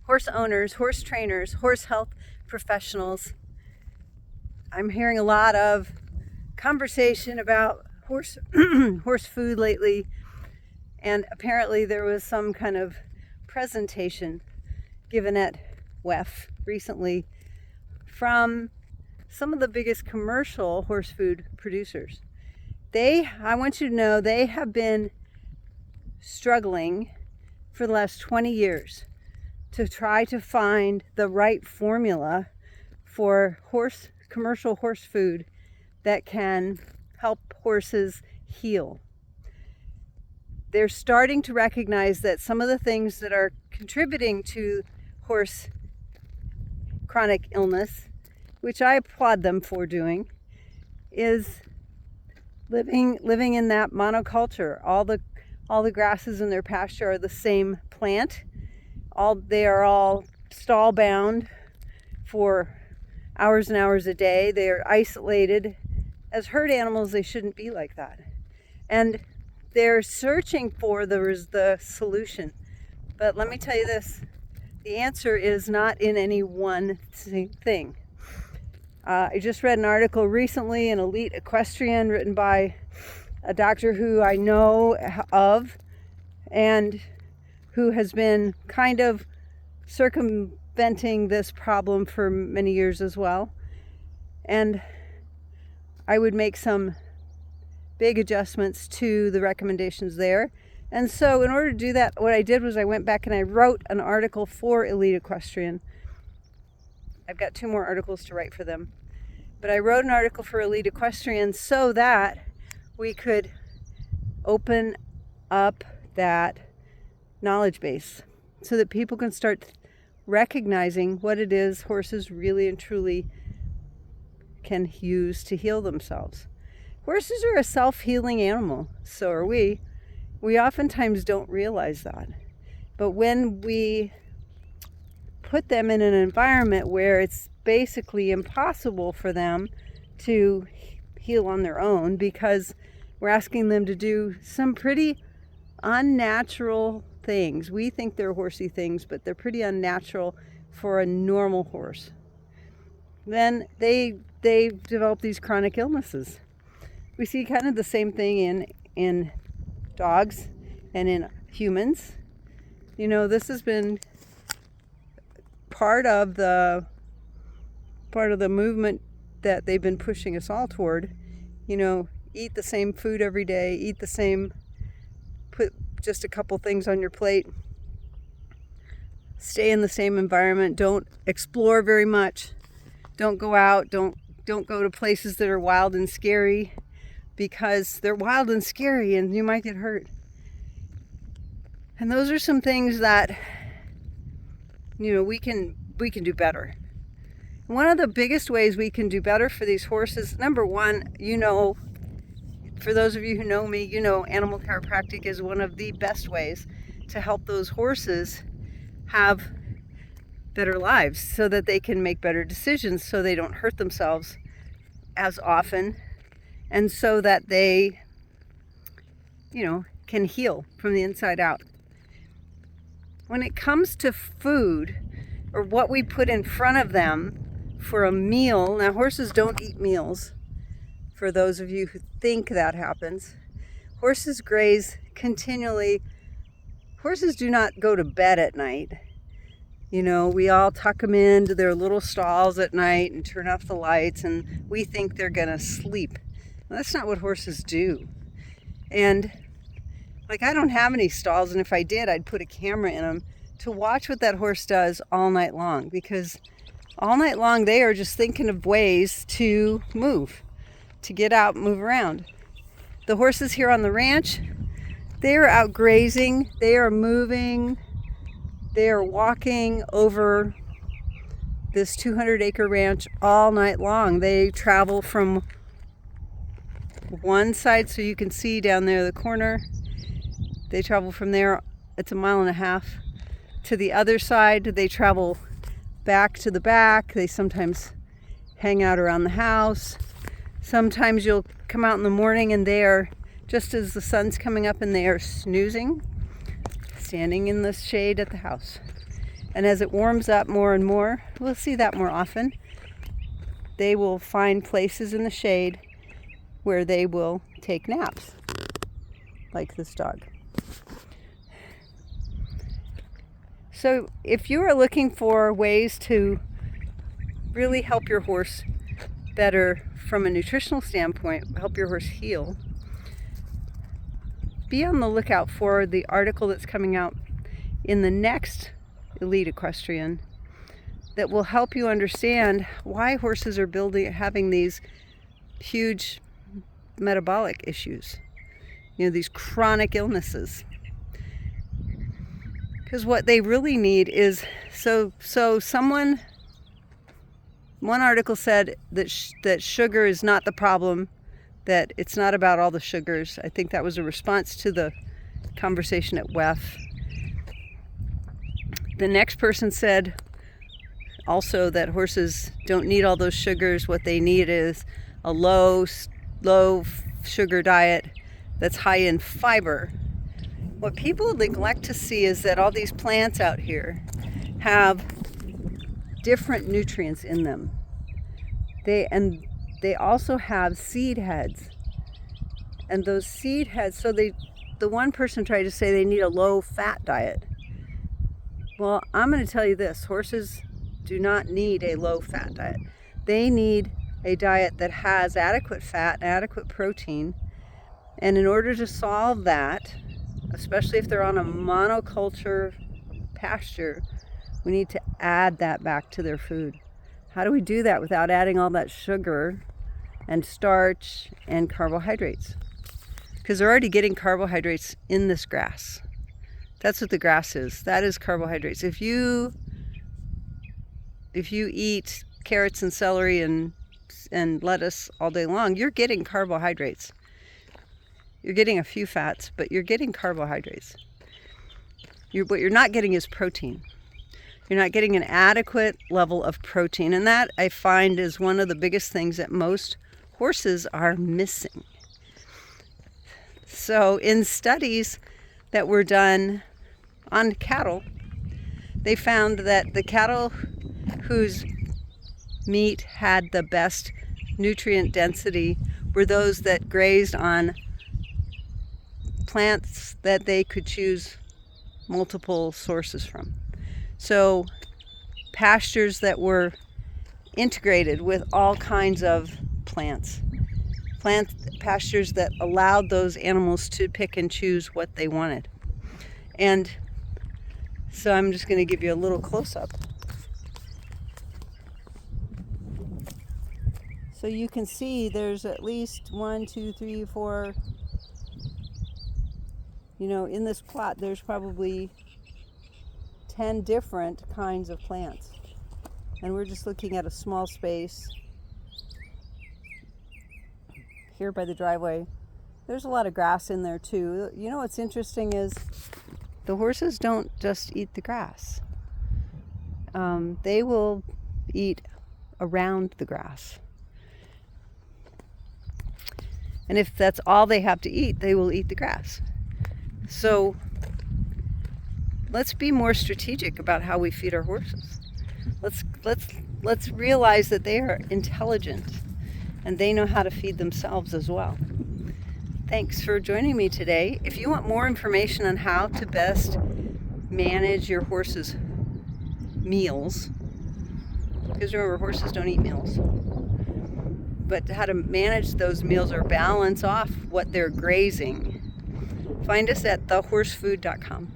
horse owners, horse trainers, horse health professionals. I'm hearing a lot of conversation about horse horse food lately, and apparently there was some kind of presentation given at WEF recently from some of the biggest commercial horse food producers. I want you to know, they have been struggling for the last 20 years to try to find the right formula for commercial horse food that can help horses heal. They're starting to recognize that some of the things that are contributing to horse chronic illness, which I applaud them for doing, is living in that monoculture. All the grasses in their pasture are the same plant. They are all stall bound for hours and hours a day. They are isolated. As herd animals, they shouldn't be like that. And they're searching for the solution. But let me tell you this, the answer is not in any one thing. I just read an article recently in Elite Equestrian written by a doctor who I know of and who has been kind of circumventing this problem for many years as well. And I would make some big adjustments to the recommendations there. And so in order to do that, what I did was I went back and I wrote an article for Elite Equestrian. I've got 2 more articles to write for them. But I wrote an article for Elite Equestrian so that we could open up that knowledge base so that people can start recognizing what it is horses really and truly can use to heal themselves. Horses are a self-healing animal, so are we. We oftentimes don't realize that. But when we put them in an environment where it's basically impossible for them to heal on their own, because we're asking them to do some pretty unnatural things. We think they're horsey things, but they're pretty unnatural for a normal horse. Then they develop these chronic illnesses. We see kind of the same thing in dogs and in humans. You know, this has been part of the movement that they've been pushing us all toward. You know, eat the same food every day, put just a couple things on your plate, stay in the same environment, don't explore very much, don't go out, don't go to places that are wild and scary, because they're wild and scary and you might get hurt. And those are some things that, you know, we can do better. One of the biggest ways we can do better for these horses, number one, you know, for those of you who know me, you know animal chiropractic is one of the best ways to help those horses have better lives so that they can make better decisions, so they don't hurt themselves as often, and so that they, you know, can heal from the inside out. When it comes to food, or what we put in front of them for a meal, now horses don't eat meals, for those of you who think that happens. Horses graze continually. Horses do not go to bed at night. You know, we all tuck them into their little stalls at night and turn off the lights, and we think they're gonna sleep. Well, that's not what horses do. And like, I don't have any stalls, and if I did, I'd put a camera in them to watch what that horse does all night long, because all night long they are just thinking of ways to move, to get out, move around. The horses here on the ranch, they are out grazing, they are moving, they are walking over this 200-acre ranch all night long. They travel from one side, so you can see down there the corner, they travel from there, it's 1.5 miles, to the other side. They travel back to the back. They sometimes hang out around the house. Sometimes you'll come out in the morning and they are, just as the sun's coming up, and they are snoozing, standing in the shade at the house. And as it warms up more and more, we'll see that more often. They will find places in the shade where they will take naps, like this dog. So if you are looking for ways to really help your horse better from a nutritional standpoint, help your horse heal, be on the lookout for the article that's coming out in the next Elite Equestrian that will help you understand why horses are having these huge metabolic issues, these chronic illnesses. Because what they really need is, one article said that sugar is not the problem, that it's not about all the sugars. I think that was a response to the conversation at WEF. The next person said also that horses don't need all those sugars. What they need is a low sugar diet that's high in fiber. What people neglect to see is that all these plants out here have different nutrients in them. They also have seed heads. And those seed heads, the one person tried to say they need a low fat diet. Well, I'm going to tell you this, horses do not need a low fat diet. They need a diet that has adequate fat and adequate protein. And in order to solve that, especially if they're on a monoculture pasture, we need to add that back to their food. How do we do that without adding all that sugar and starch and carbohydrates? Because they're already getting carbohydrates in this grass. That's what the grass is. That is carbohydrates. If you eat carrots and celery and lettuce all day long, you're getting carbohydrates. You're getting a few fats, but you're getting carbohydrates. What you're not getting is protein. You're not getting an adequate level of protein, and that I find is one of the biggest things that most horses are missing. So in studies that were done on cattle, they found that the cattle whose meat had the best nutrient density were those that grazed on plants that they could choose multiple sources from. So pastures that were integrated with all kinds of plants. Pastures that allowed those animals to pick and choose what they wanted. And so I'm just going to give you a little close-up. So you can see there's at least 1, 2, 3, 4, in this plot there's probably 10 different kinds of plants. And we're just looking at a small space here by the driveway. There's a lot of grass in there too. What's interesting is the horses don't just eat the grass. They will eat around the grass. And if that's all they have to eat, they will eat the grass. So let's be more strategic about how we feed our horses. Let's realize that they are intelligent and they know how to feed themselves as well. Thanks for joining me today. If you want more information on how to best manage your horse's meals, because remember, horses don't eat meals, but how to manage those meals or balance off what they're grazing, find us at thehorsefood.com.